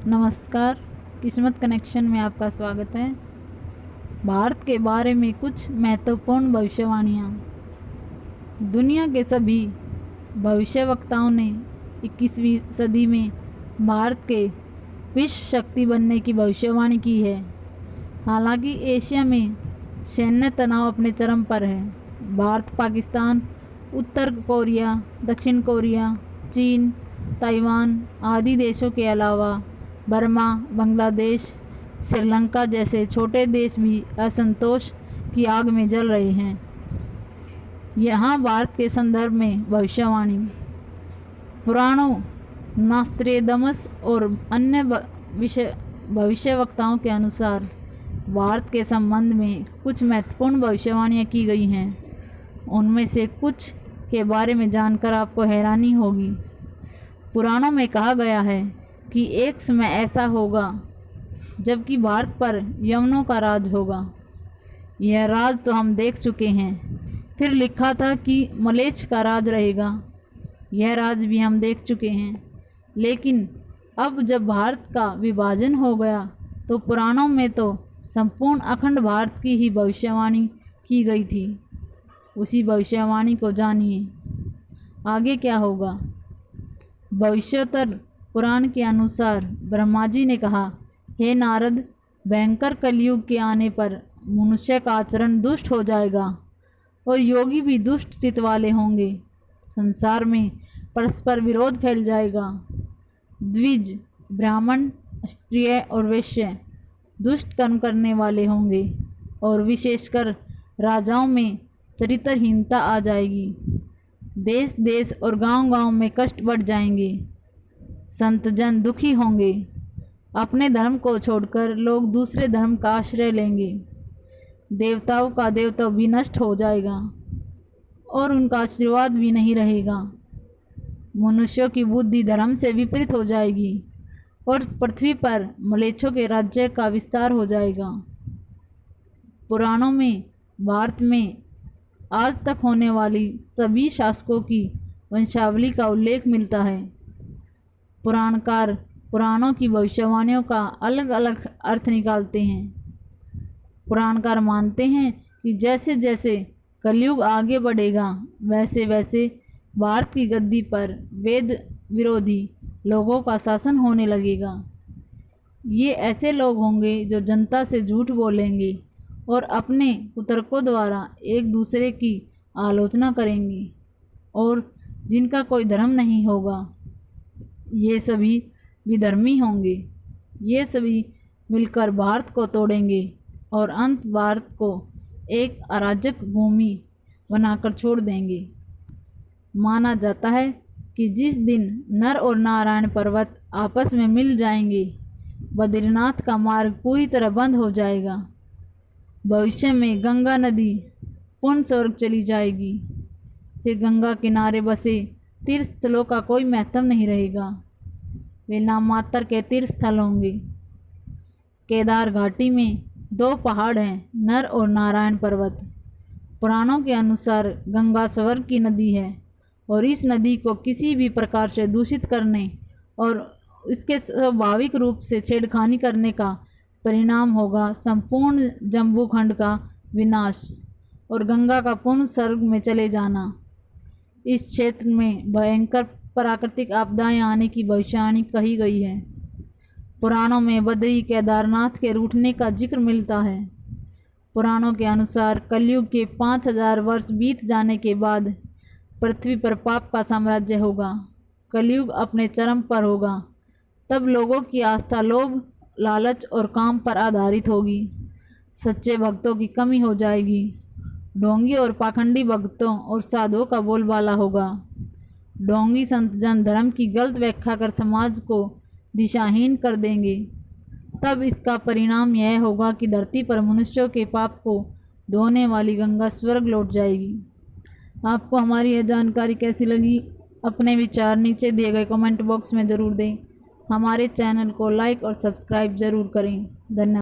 नमस्कार, किस्मत कनेक्शन में आपका स्वागत है। भारत के बारे में कुछ महत्वपूर्ण भविष्यवाणियाँ। दुनिया के सभी भविष्यवक्ताओं ने 21वीं सदी में भारत के विश्व शक्ति बनने की भविष्यवाणी की है। हालांकि एशिया में सैन्य तनाव अपने चरम पर है। भारत, पाकिस्तान, उत्तर कोरिया, दक्षिण कोरिया, चीन, ताइवान आदि देशों के अलावा बर्मा, बांग्लादेश, श्रीलंका जैसे छोटे देश भी असंतोष की आग में जल रहे हैं। यहाँ भारत के संदर्भ में भविष्यवाणी। पुराणों, नास्त्रेदमस और अन्य भविष्यवक्ताओं के अनुसार भारत के संबंध में कुछ महत्वपूर्ण भविष्यवाणियाँ की गई हैं। उनमें से कुछ के बारे में जानकर आपको हैरानी होगी। पुराणों में कहा गया है कि एक समय ऐसा होगा जबकि भारत पर यवनों का राज होगा। यह राज तो हम देख चुके हैं। फिर लिखा था कि मलेच्छ का राज रहेगा। यह राज भी हम देख चुके हैं। लेकिन अब जब भारत का विभाजन हो गया तो पुराणों में तो संपूर्ण अखंड भारत की ही भविष्यवाणी की गई थी। उसी भविष्यवाणी को जानिए। आगे क्या होगा। भविष्योत्तर पुराण के अनुसार ब्रह्मा जी ने कहा, हे नारद, भयंकर कलयुग के आने पर मनुष्य का आचरण दुष्ट हो जाएगा और योगी भी दुष्ट चित्त वाले होंगे। संसार में परस्पर विरोध फैल जाएगा। द्विज, ब्राह्मण, क्षत्रिय और वैश्य दुष्ट कर्म करने वाले होंगे और विशेषकर राजाओं में चरित्रहीनता आ जाएगी। देश देश और गांव गांव में कष्ट बढ़ जाएंगे। संत जन दुखी होंगे। अपने धर्म को छोड़कर लोग दूसरे धर्म का आश्रय लेंगे। देवताओं का देवत्व भी नष्ट हो जाएगा और उनका आशीर्वाद भी नहीं रहेगा। मनुष्यों की बुद्धि धर्म से विपरीत हो जाएगी और पृथ्वी पर मलेच्छों के राज्य का विस्तार हो जाएगा। पुराणों में भारत में आज तक होने वाली सभी शासकों की वंशावली का उल्लेख मिलता है। पुराणकार पुराणों की भविष्यवाणियों का अलग अलग अर्थ निकालते हैं। पुराणकार मानते हैं कि जैसे जैसे कलयुग आगे बढ़ेगा वैसे वैसे भारत की गद्दी पर वेद विरोधी लोगों का शासन होने लगेगा। ये ऐसे लोग होंगे जो जनता से झूठ बोलेंगे और अपने कुतर्कों द्वारा एक दूसरे की आलोचना करेंगे और जिनका कोई धर्म नहीं होगा। ये सभी विधर्मी होंगे। ये सभी मिलकर भारत को तोड़ेंगे और अंत भारत को एक अराजक भूमि बनाकर छोड़ देंगे। माना जाता है कि जिस दिन नर और नारायण पर्वत आपस में मिल जाएंगे, बद्रीनाथ का मार्ग पूरी तरह बंद हो जाएगा। भविष्य में गंगा नदी पूर्ण स्वर्ग चली जाएगी। फिर गंगा किनारे बसे तीर्थ स्थलों का कोई महत्व नहीं रहेगा। वे नाम मात्र के तीर्थ स्थल होंगे। केदार घाटी में 2 पहाड़ हैं, नर और नारायण पर्वत। पुराणों के अनुसार गंगा स्वर्ग की नदी है और इस नदी को किसी भी प्रकार से दूषित करने और इसके स्वाभाविक रूप से छेड़खानी करने का परिणाम होगा संपूर्ण जम्बू खंड का विनाश और गंगा का पूर्ण स्वर्ग में चले जाना। इस क्षेत्र में भयंकर प्राकृतिक आपदाएं आने की भविष्यवाणी कही गई है। पुराणों में बद्री केदारनाथ के रूठने का जिक्र मिलता है। पुराणों के अनुसार कलयुग के 5000 वर्ष बीत जाने के बाद पृथ्वी पर पाप का साम्राज्य होगा। कलयुग अपने चरम पर होगा। तब लोगों की आस्था लोभ, लालच और काम पर आधारित होगी। सच्चे भक्तों की कमी हो जाएगी। ढोंगी और पाखंडी भक्तों और साधुओं का बोलबाला होगा। ढोंगी संत जन धर्म की गलत व्याख्या कर समाज को दिशाहीन कर देंगे। तब इसका परिणाम यह होगा कि धरती पर मनुष्यों के पाप को धोने वाली गंगा स्वर्ग लौट जाएगी। आपको हमारी यह जानकारी कैसी लगी? अपने विचार नीचे दिए गए कमेंट बॉक्स में ज़रूर दें। हमारे चैनल को लाइक और सब्सक्राइब ज़रूर करें। धन्यवाद।